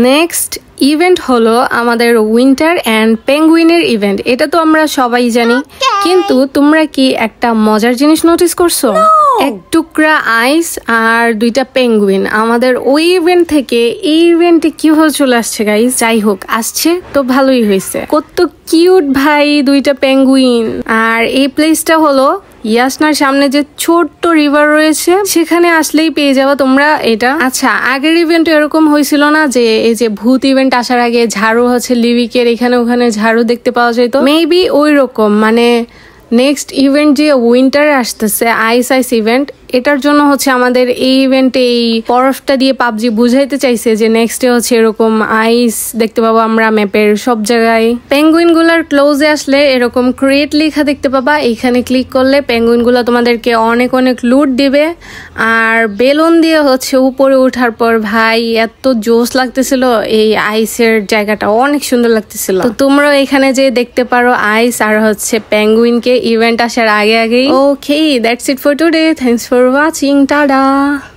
Next event হলো আমাদের winter and পেঙ্গুইনের event. এটা তো আমরা সবাই জানি, কিন্তু তোমরা কি একটা মজার জিনিস নোটিস করছো? এক টুকরা আইস আর দুইটা পেঙ্গুইন আমাদের ওই ইভেন্ট থেকে এই ইভেন্টে কিভাবে চলে আসছে গাইস? যাই হোক, আসছে তো ভালোই হয়েছে। কত কিউট ভাই দুইটা পেঙ্গুইন। আর এই প্লেসটা হলো ইয়াসনার সামনে যে ছোট্ট রিভার রয়েছে, সেখানে আসলেই পেয়ে যাবে তোমরা এটা। আচ্ছা, আগের ইভেন্ট এরকম হয়েছিল না যে এই যে ভূত ইভেন্ট আসার আগে ঝাড়ু হচ্ছে লিভিকের এখানে ওখানে ঝাড়ু দেখতে পাওয়া যেত? মেবি ওই রকম, মানে নেক্সট ইভেন্ট যে উইন্টারে আসতেছে আইস ইভেন্ট, এটার জন্য হচ্ছে আমাদের এই ইভেন্টে এই বরফটা দিয়ে পাবজি বুঝাইতে চাইছে যে নেক্সটে হচ্ছে এরকম আইস দেখতে পাবো আমরা ম্যাপের সব জায়গায়। পেঙ্গুইন গুলার ক্লোজে আসলে এরকম ক্রিয়েট লেখা দেখতে পাবা, এইখানে ক্লিক করলে পেঙ্গুইন গুলো তোমাদেরকে অনেক অনেক লুট দিবে। আর বেলুন দিয়ে হচ্ছে উপরে ওঠার পর ভাই এত জোশ লাগতেছিল, এই আইসের জায়গাটা অনেক সুন্দর লাগতেছিল। তো তোমরাও এখানে যে দেখতে পারো আইস আর হচ্ছে পেঙ্গুইনকে ইভেন্ট আসার আগে আগেই। Okay, that's it for today, thanks for watching. Tada!